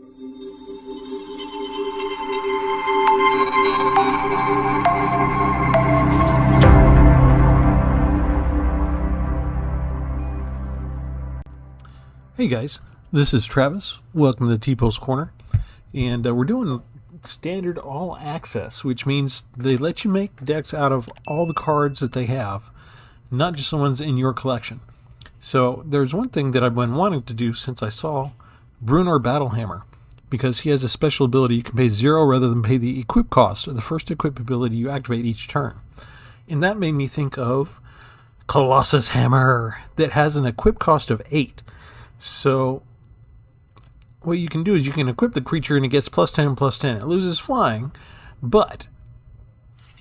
Hey guys, this is Travis. Welcome to the Tpull's Corner. And we're doing standard all access, which means they let you make decks out of all the cards that they have, not just the ones in your collection. So there's one thing that I've been wanting to do since I saw Brunor Battlehammer, because he has a special ability. You can pay 0 rather than pay the equip cost of the first equip ability you activate each turn. And that made me think of Colossus Hammer that has an equip cost of 8. So what you can do is you can equip the creature and it gets +10/+10. It loses flying, but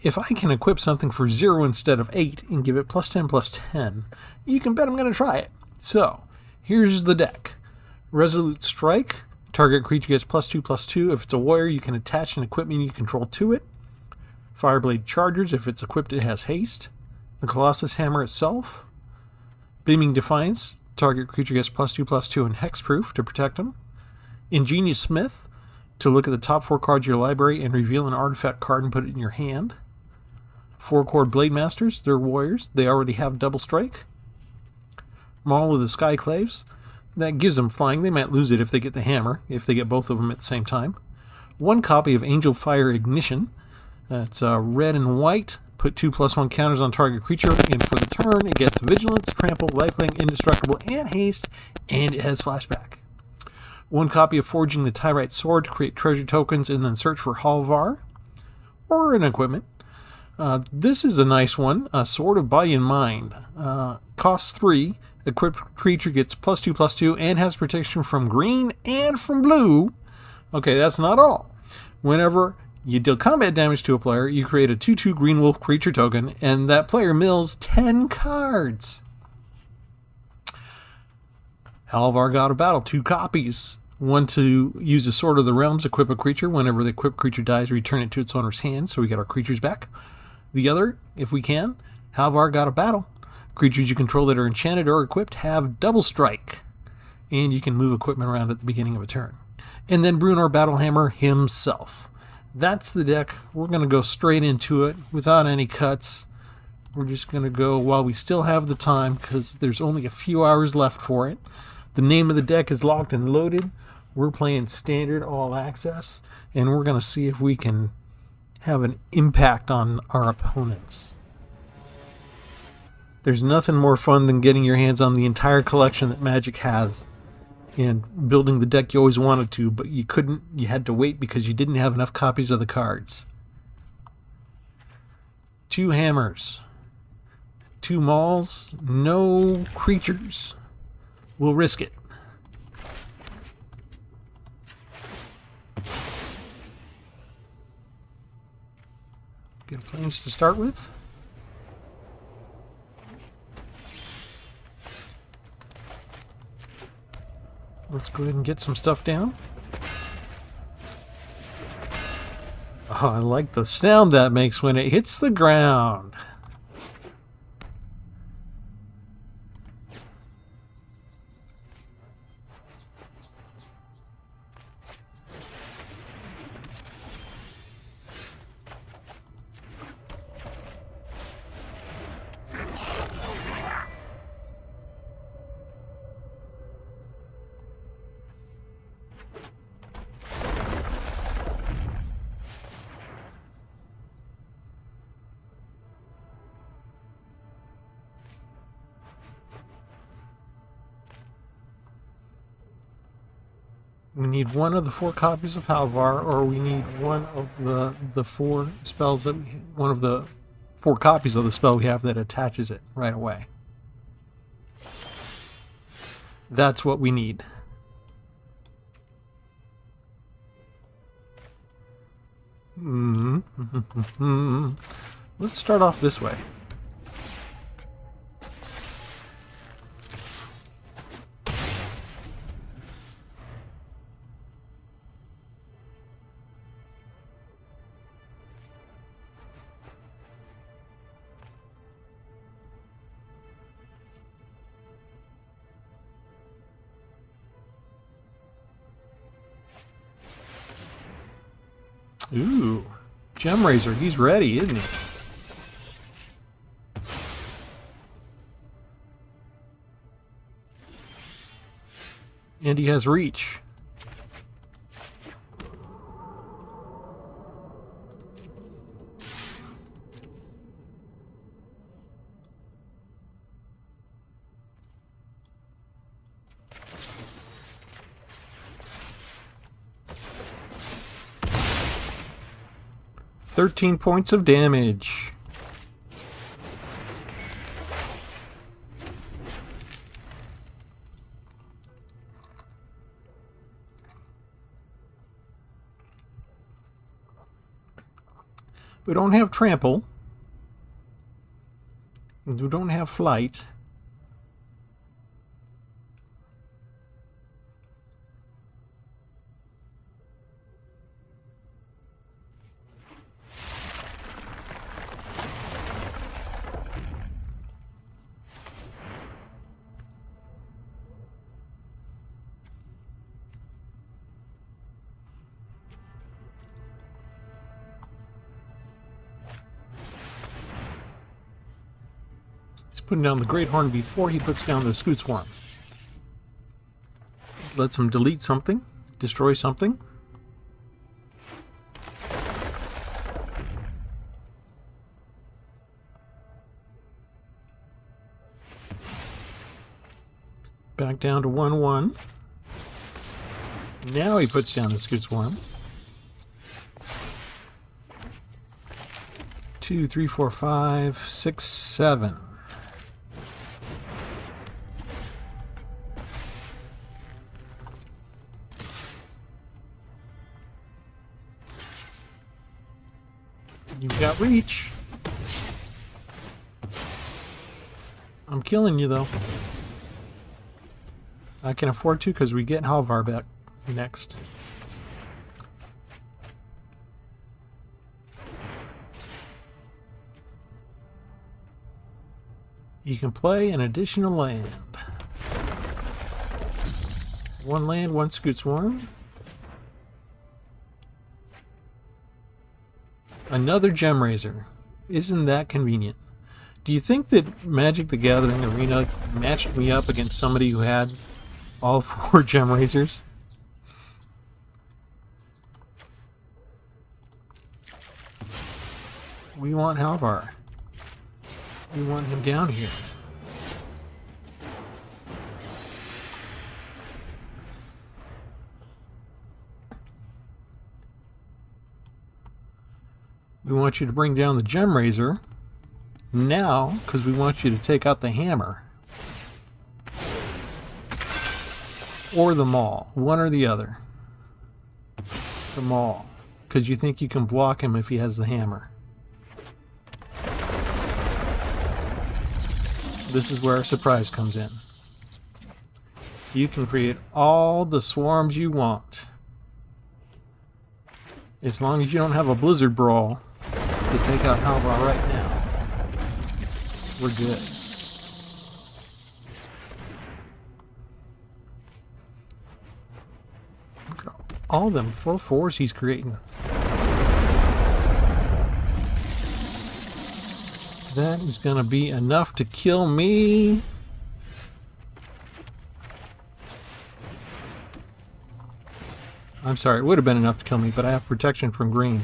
if I can equip something for 0 instead of 8 and give it +10/+10, you can bet I'm going to try it. So here's the deck. Resolute Strike. Target creature gets +2/+2. If it's a warrior, you can attach an equipment you control to it. Fireblade Chargers. If it's equipped, it has haste. The Colossus Hammer itself. Beaming Defiance. Target creature gets +2/+2 and hexproof to protect them. Ingenious Smith, to look at the top 4 cards of your library and reveal an artifact card and put it in your hand. 4-Chord Blade Masters, they're warriors. They already have double strike. Maul of the Skyclaves, that gives them flying. They might lose it if they get the hammer, if they get both of them at the same time. 1 copy of Angel Fire Ignition. That's red and white. Put 2/+1 counters on target creature, and for the turn it gets Vigilance, Trample, Lifelink, Indestructible, and Haste, and it has Flashback. 1 copy of Forging the Tyrite Sword to create treasure tokens and then search for Halvar, or an equipment. This is a nice one, a Sword of Body and Mind. Costs 3, equipped creature gets +2/+2 and has protection from green and from blue. Okay, that's not all. Whenever you deal combat damage to a player, you create a 2/2 green wolf creature token, and that player mills 10 cards. Halvar God of Battle, 2 copies. 1 to use the Sword of the Realms, equip a creature. Whenever the equipped creature dies, return it to its owner's hand, so we get our creatures back. The other, if we can, Halvar God of Battle. Creatures you control that are enchanted or equipped have double strike, and you can move equipment around at the beginning of a turn. And then Brunor Battlehammer himself. That's the deck. We're going to go straight into it without any cuts. We're just going to go while we still have the time, because there's only a few hours left for it. The name of the deck is locked and loaded. We're playing standard all access, and we're going to see if we can have an impact on our opponents. There's nothing more fun than getting your hands on the entire collection that Magic has and building the deck you always wanted to, but you couldn't. You had to wait because you didn't have enough copies of the cards. 2 hammers, 2 mauls, no creatures. We'll risk it. Get planes to start with. Let's go ahead and get some stuff down. Oh, I like the sound that makes when it hits the ground. We need 1 of the 4 copies of Halvar, or we need 1 of the 4 spells that one of the 4 copies of the spell we have that attaches it right away. That's what we need. Let's start off this way. Ooh, Gem Razor, he's ready, isn't he? And he has reach. "13 points of damage." We don't have trample. We don't have flight. Putting down the Great Horn before he puts down the Scoot Swarm. Lets him delete something, destroy something. Back down to 1/1. Now he puts down the Scoot Swarm. 2, 3, 4, 5, 6, 7. You've got reach. I'm killing you, though. I can afford to because we get Halvar back next. You can play an additional land. 1 land, 1 Scoot Swarm. Another Gem Razor. Isn't that convenient? Do you think that Magic the Gathering Arena matched me up against somebody who had all 4 Gem Razors? We want Halvar. We want him down here. We want you to bring down the Gem Razor now, because we want you to take out the hammer. Or the Maul. One or the other. The Maul. Because you think you can block him if he has the hammer. This is where our surprise comes in. You can create all the swarms you want. As long as you don't have a Blizzard Brawl to take out Halvar right now, we're good. Look at all them 4/4s he's creating. That is going to be enough to kill me. I'm sorry, it would have been enough to kill me, but I have protection from green.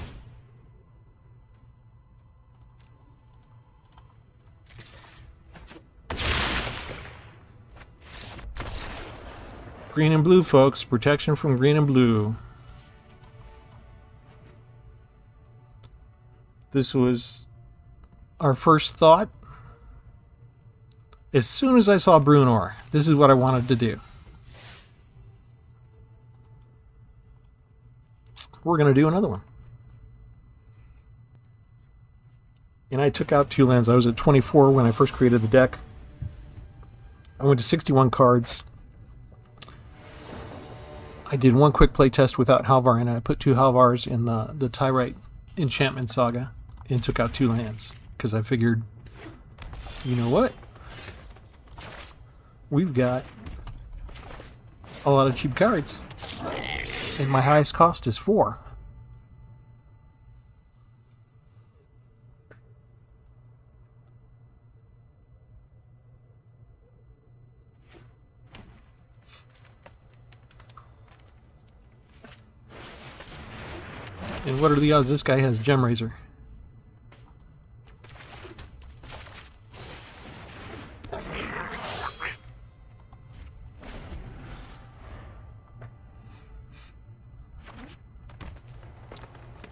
Green and blue, folks. Protection from green and blue. This was our first thought. As soon as I saw Bruenor, this is what I wanted to do. We're going to do another one. And I took out 2 lands. I was at 24 when I first created the deck. I went to 61 cards. I did 1 quick play test without Halvar in it. I put 2 Halvars in the Tyrite Enchantment Saga and took out 2 lands. Because I figured, you know what? We've got a lot of cheap cards. And my highest cost is 4. And what are the odds this guy has Gem Razor?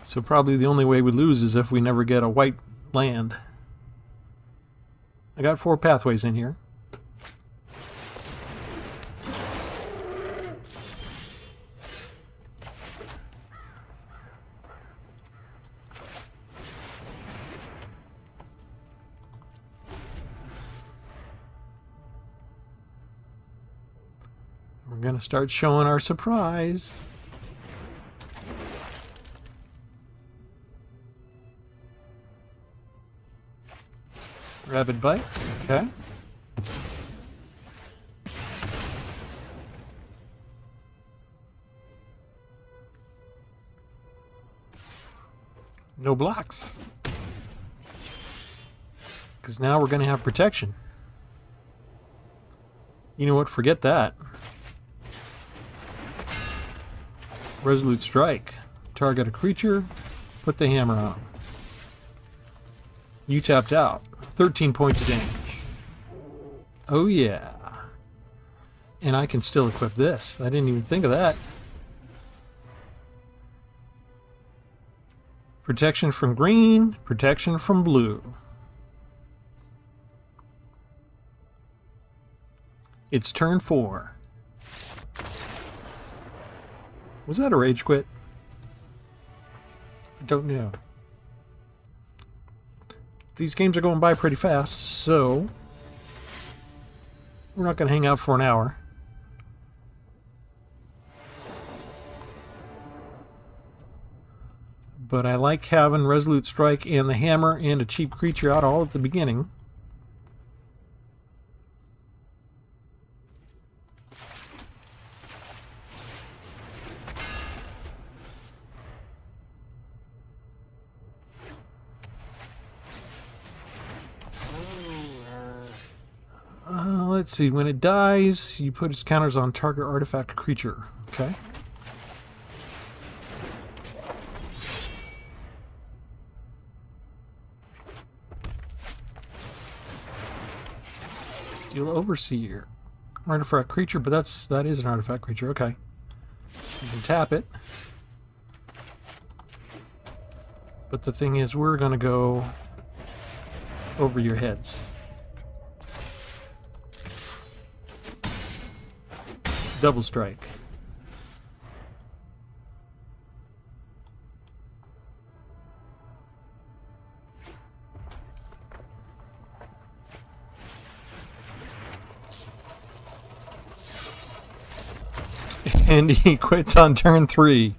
So probably the only way we lose is if we never get a white land. I got 4 pathways in here. We're going to start showing our surprise. Rapid bite, okay. No blocks. Because now we're going to have protection. You know what? Forget that. Resolute Strike. Target a creature. Put the hammer on. You tapped out. 13 points of damage. Oh yeah. And I can still equip this. I didn't even think of that. Protection from green, protection from blue. It's turn 4. Was that a rage quit? I don't know. These games are going by pretty fast, so we're not going to hang out for an hour. But I like having Resolute Strike and the hammer and a cheap creature out all at the beginning. Let's see, when it dies, you put its counters on target artifact creature. Okay. Steel Overseer. Artifact creature, but that is an artifact creature. Okay. So you can tap it. But the thing is, we're going to go over your heads. Double strike. And he quits on turn 3.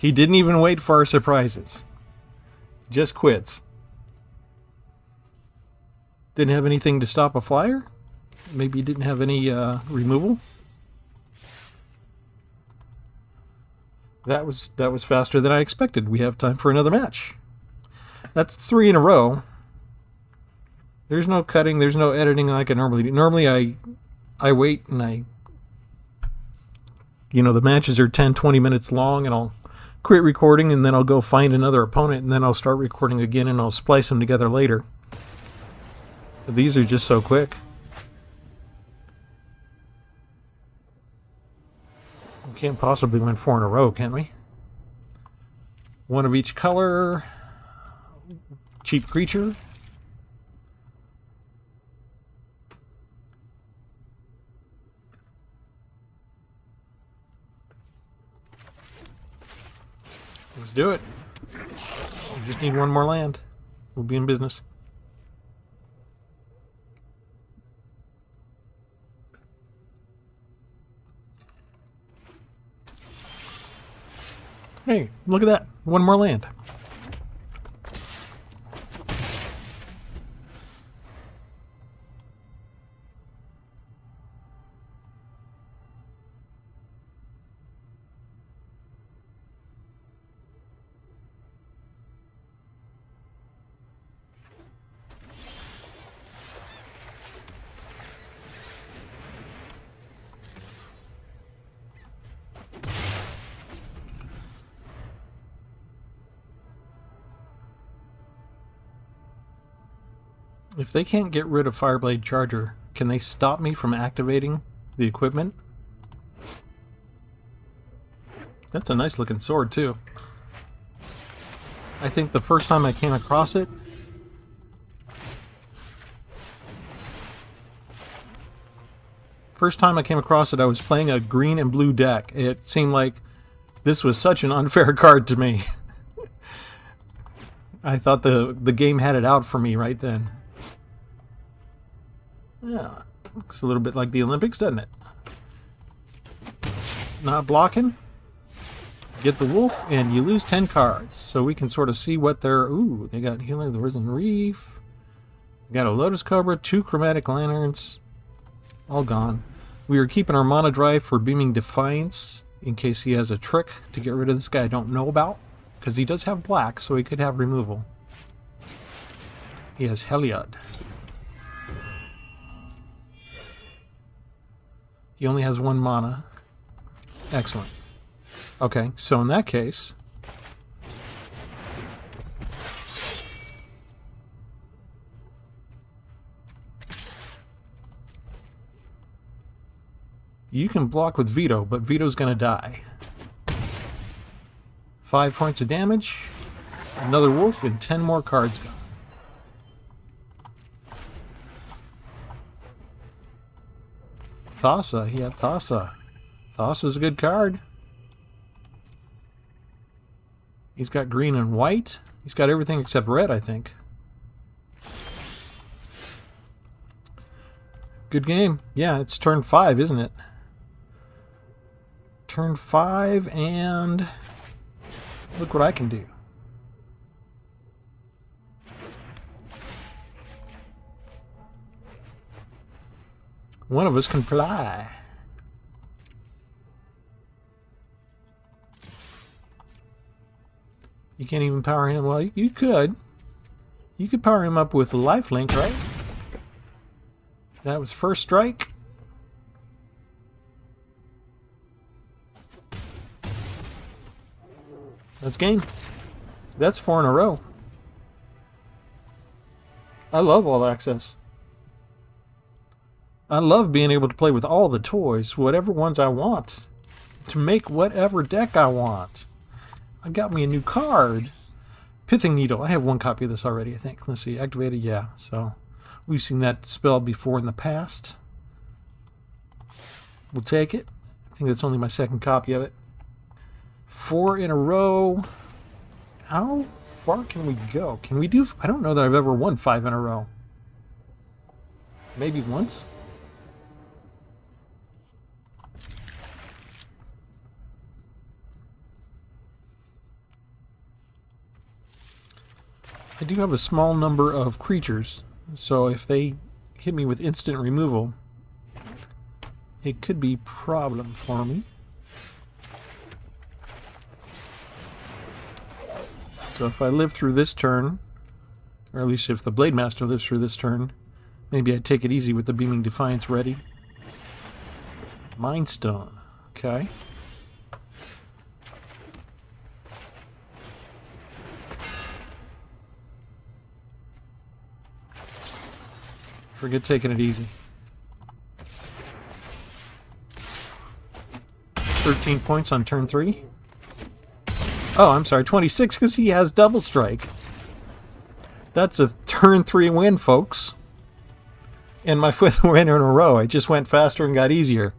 He didn't even wait for our surprises. Just quits. Didn't have anything to stop a flyer? Maybe he didn't have any removal? That was faster than I expected. We have time for another match. That's 3 in a row. There's no cutting, there's no editing like I normally do. Normally I wait and the matches are 10-20 minutes long and I'll quit recording and then I'll go find another opponent and then I'll start recording again and I'll splice them together later. But these are just so quick. We can't possibly win 4 in a row, can we? 1 of each color. Cheap creature. Let's do it. We just need 1 more land. We'll be in business. Hey, look at that. 1 more land. If they can't get rid of Fireblade Charger, can they stop me from activating the equipment? That's a nice looking sword too. I think the first time I came across it, I was playing a green and blue deck. It seemed like this was such an unfair card to me. I thought the game had it out for me right then. Yeah, looks a little bit like the Olympics, doesn't it? Not blocking. Get the wolf, and you lose 10 cards. So we can sort of see what they're... Ooh, they got Healer of the Risen Reef. We got a Lotus Cobra, 2 Chromatic Lanterns. All gone. We are keeping our mana drive for Beaming Defiance in case he has a trick to get rid of this guy I don't know about. Because he does have black, so he could have removal. He has Heliod. He only has 1 mana. Excellent. Okay, so in that case... you can block with Veto, but Veto's gonna die. 5 points of damage, another wolf, and 10 more cards gone. Thassa, he had Thassa. Thassa's a good card. He's got green and white. He's got everything except red, I think. Good game. Yeah, it's turn 5, isn't it? Turn 5, and look what I can do. One of us can fly. You can't even power him. Well, you could. You could power him up with a lifelink, right? That was first strike. That's game. That's 4 in a row. I love all access. I love being able to play with all the toys, whatever ones I want, to make whatever deck I want. I got me a new card. Pithing Needle. I have 1 copy of this already, I think. Let's see. Activated, yeah. So we've seen that spell before in the past. We'll take it. I think that's only my 2nd copy of it. 4 in a row. How far can we go? Can we do... I don't know that I've ever won 5 in a row. Maybe once? I do have a small number of creatures, so if they hit me with instant removal, it could be a problem for me. So if I live through this turn, or at least if the Blade Master lives through this turn, maybe I'd take it easy with the Beaming Defiance ready. Mind Stone, okay. Forget taking it easy. 13 points on turn 3. Oh, I'm sorry, 26 because he has Double Strike. That's a turn 3 win, folks. And my 5th win in a row. I just went faster and got easier.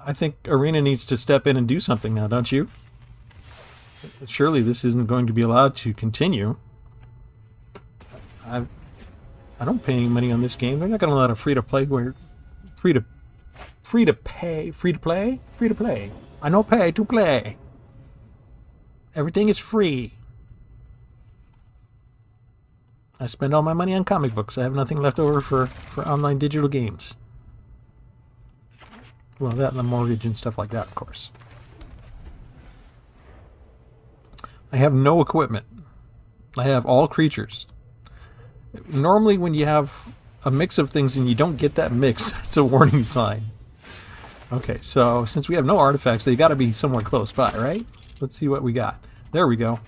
I think Arena needs to step in and do something now, don't you? Surely this isn't going to be allowed to continue. I don't pay any money on this game. They're not going to allow a free-to-play where free to play. I no pay to play. Everything is free. I spend all my money on comic books. I have nothing left over for online digital games. Well, that and the mortgage and stuff like that, of course. I have no equipment. I have all creatures. Normally when you have a mix of things and you don't get that mix, that's a warning sign. Okay, so since we have no artifacts, they got to be somewhere close by, right? Let's see what we got. There we go.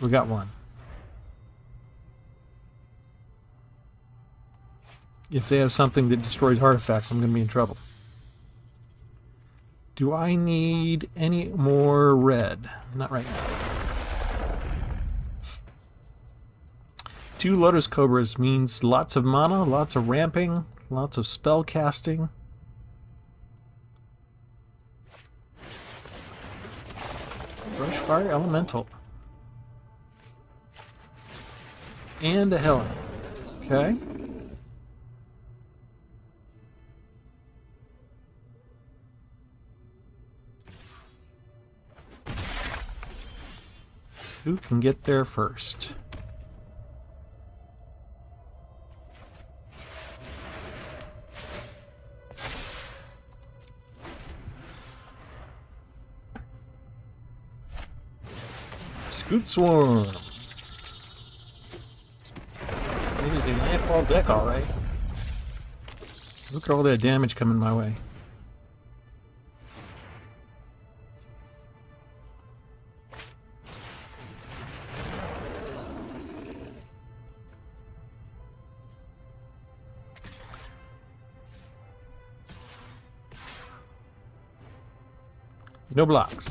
We got one. If they have something that destroys artifacts, I'm going to be in trouble. Do I need any more red? Not right now. 2 Lotus Cobras means lots of mana, lots of ramping, lots of spell casting. Brush Fire Elemental. And a Helen. Okay. Who can get there first? Scoot Swarm. It is a landfall deck, alright. Look at all that damage coming my way. No blocks.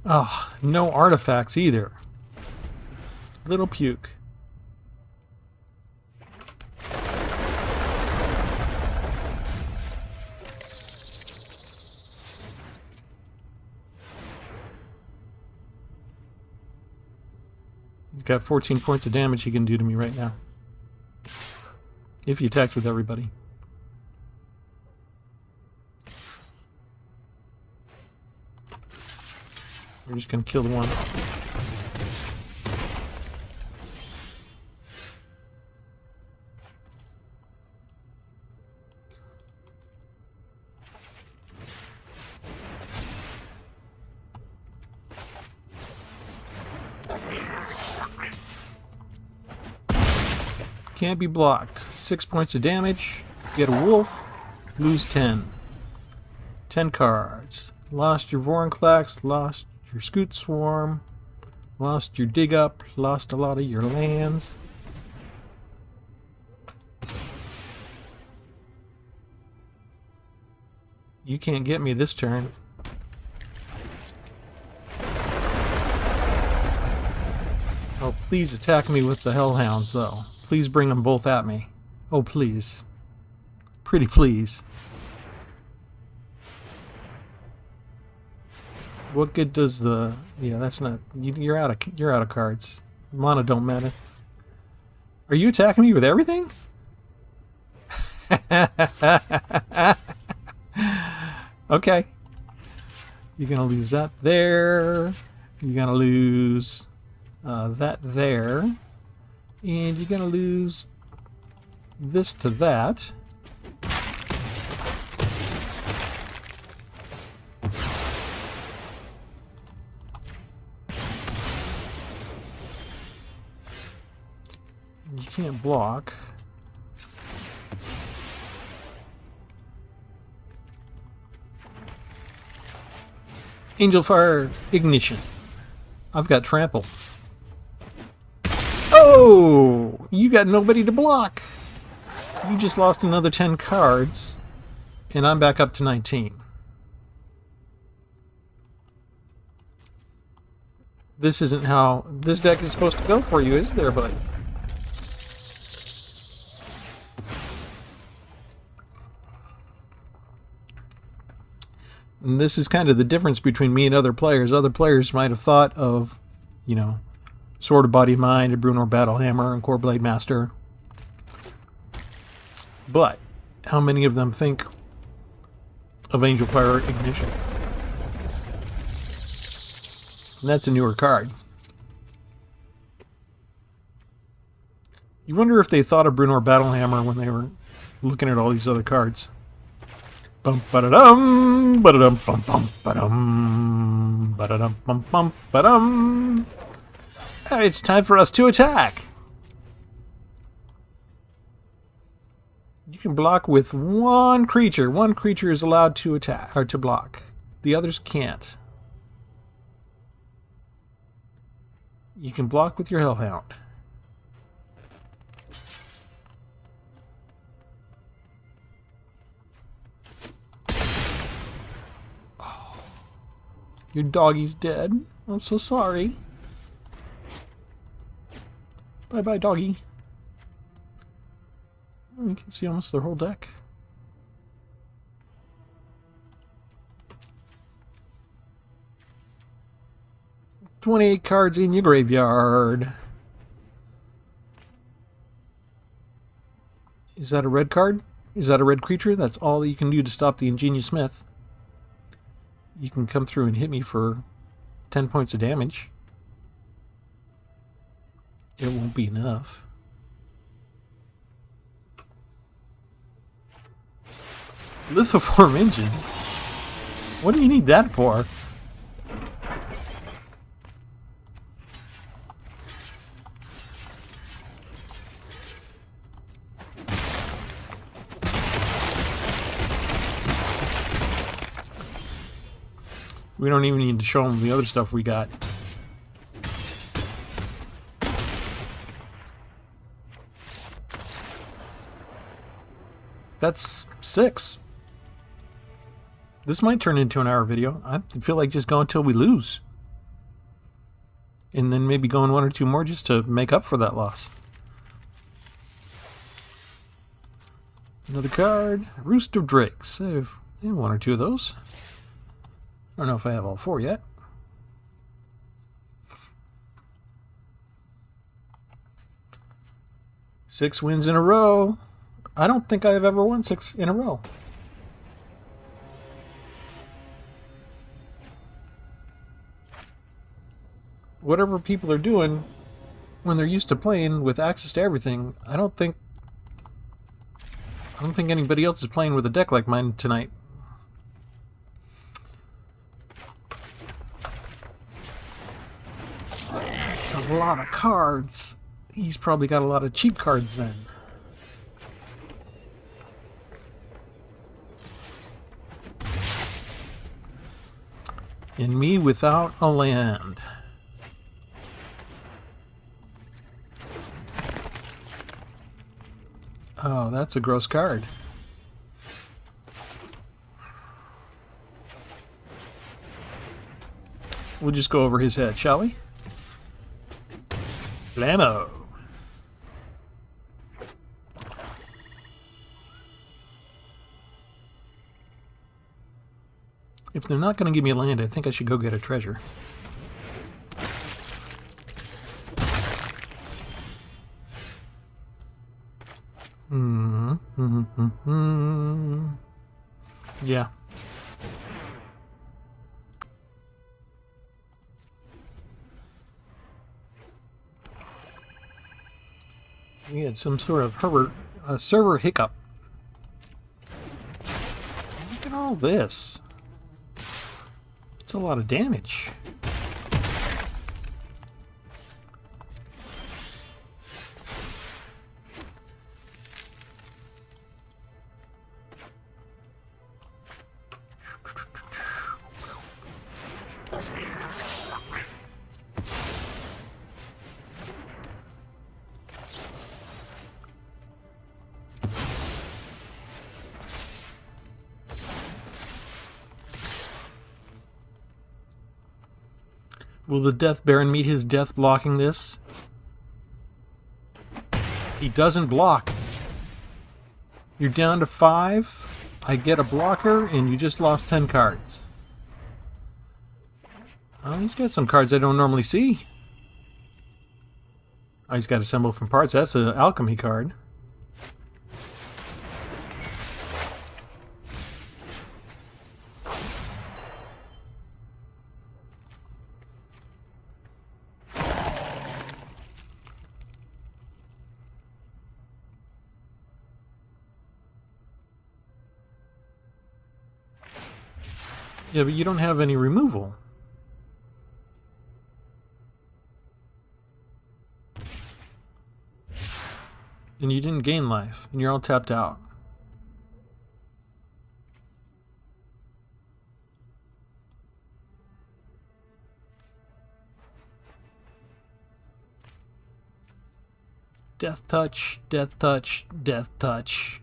Oh, no artifacts either. Little puke. He's got 14 points of damage he can do to me right now. If he attacks with everybody. We're just going to kill the one. Can't be blocked. 6 points of damage. Get a wolf. Lose 10. 10 cards. Lost your Vorinclex. Lost your Scoot Swarm. Lost your Dig Up. Lost a lot of your lands. You can't get me this turn. Oh, please attack me with the Hellhounds, though. Please bring them both at me. Oh, please. Pretty please. What good does the... Yeah, that's not... You're out of cards. Mana don't matter. Are you attacking me with everything? Okay. You're gonna lose that there. You're gonna lose that there. And you're gonna lose this to that. You can't block. Angel Fire Ignition. I've got Trample. Oh! You got nobody to block. You just lost another 10 cards. And I'm back up to 19. This isn't how this deck is supposed to go for you, is there, buddy? And this is kind of the difference between me and other players. Other players might have thought of, you know, Sword of Body Mind, and Brunor Battlehammer, and Core Blade Master. But how many of them think of Angel Fire Ignition? And that's a newer card. You wonder if they thought of Brunor Battlehammer when they were looking at all these other cards. Bum ba-da-dum, ba-da-dum, bum bum ba-dum, ba-da-dum, bum bum ba-dum. It's time for us to attack. You can block with one creature. One creature is allowed to attack or to block. The others can't. You can block with your Hellhound. Oh, your doggy's dead. I'm so sorry. Bye-bye, doggy. Oh, you can see almost their whole deck. "28 cards in your graveyard." Is that a red card? Is that a red creature? That's all that you can do to stop the Ingenious Smith. You can come through and hit me for 10 points of damage. It won't be enough. Lithoform engine? What do you need that for? We don't even need to show them the other stuff we got. That's 6. This might turn into an hour video. I feel like just going till we lose. And then maybe going 1 or 2 more just to make up for that loss. Another card. Roost of Drakes. I have 1 or 2 of those. I don't know if I have all 4 yet. Six wins in a row. I don't think I've ever won 6 in a row. Whatever people are doing when they're used to playing with access to everything, I don't think anybody else is playing with a deck like mine tonight. That's a lot of cards. He's probably got a lot of cheap cards then. And me without a land. Oh, that's a gross card. We'll just go over his head, shall we? Blammo. If they're not going to give me a land, I think I should go get a treasure. Yeah. We had some sort of server hiccup. Look at all this. It's a lot of damage. Will the Death Baron meet his death blocking this? He doesn't block. You're down to 5. I get a blocker, and you just lost 10 cards. Oh, he's got some cards I don't normally see. Oh, he's got Assemble from Parts. That's an alchemy card. Yeah, but you don't have any removal. And you didn't gain life, and you're all tapped out. Death touch, death touch, death touch.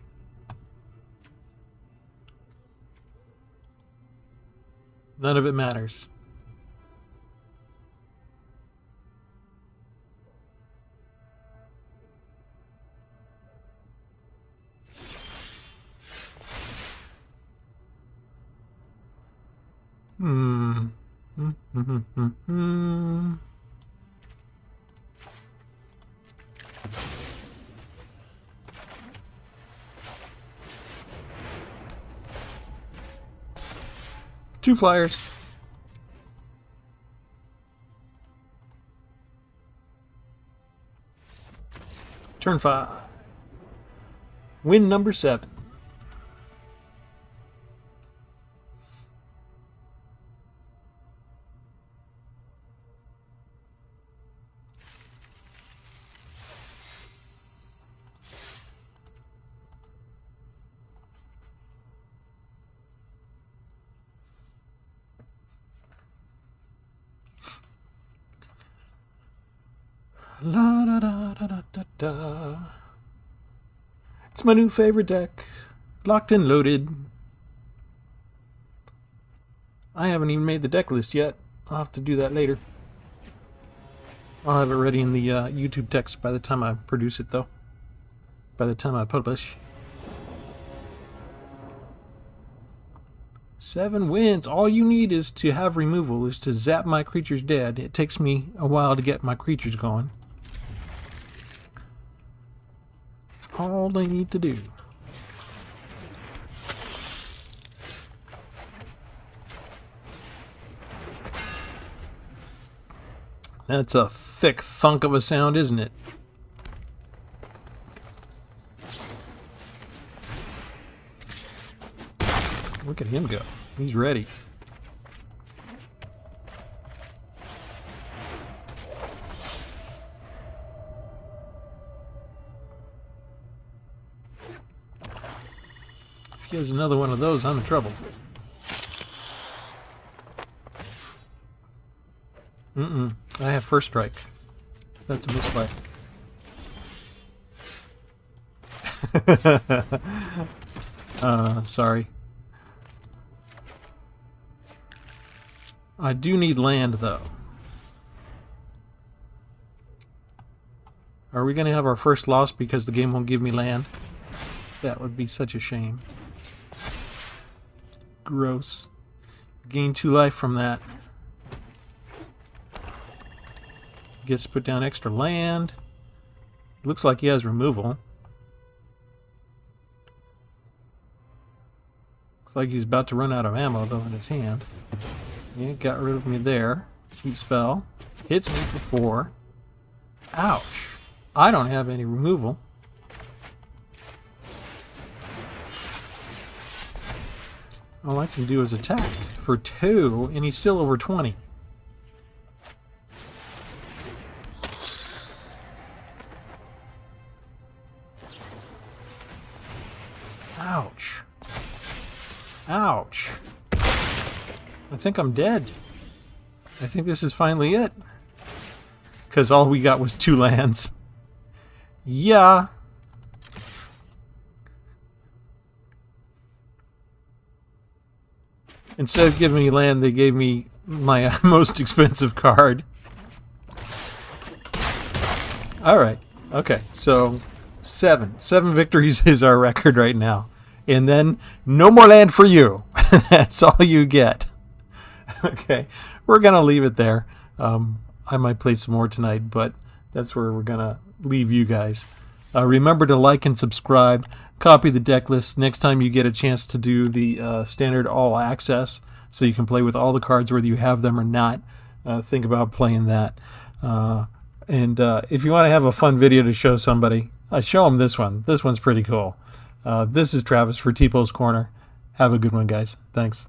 None of it matters. Two flyers. Turn 5. Win number 7. La da da da da da da. It's my new favorite deck. Locked and loaded. I haven't even made the deck list yet. I'll have to do that later. I'll have it ready in the YouTube text by the time I produce it, though. By the time I publish. 7 wins. All you need is to have removal, is to zap my creatures dead. It takes me a while to get my creatures going. All they need to do. That's a thick thunk of a sound, isn't it? Look at him go. He's ready. If he has another one of those, I'm in trouble. I have first strike. That's a misfire. Sorry. I do need land, though. Are we going to have our first loss because the game won't give me land? That would be such a shame. Gross. Gain 2 life from that. Gets to put down extra land. Looks like he has removal. Looks like he's about to run out of ammo, though, in his hand. Yeah, got rid of me there. Cheap spell. Hits me for 4. Ouch. I don't have any removal. All I can do is attack for 2, and he's still over 20. Ouch. Ouch. I think I'm dead. I think this is finally it. Because all we got was 2 lands. Yeah. Instead of giving me land, they gave me my most expensive card. Alright. Okay. So, 7. 7 victories is our record right now. And then, no more land for you. That's all you get. Okay. We're going to leave it there. I might play some more tonight, but that's where we're going to leave you guys. Remember to like and subscribe. Copy the deck list next time you get a chance to do the standard all access, so you can play with all the cards whether you have them or not. Think about playing that. And if you want to have a fun video to show somebody, show them this one. This one's pretty cool. This is Travis for Tpull's Corner. Have a good one, guys. Thanks.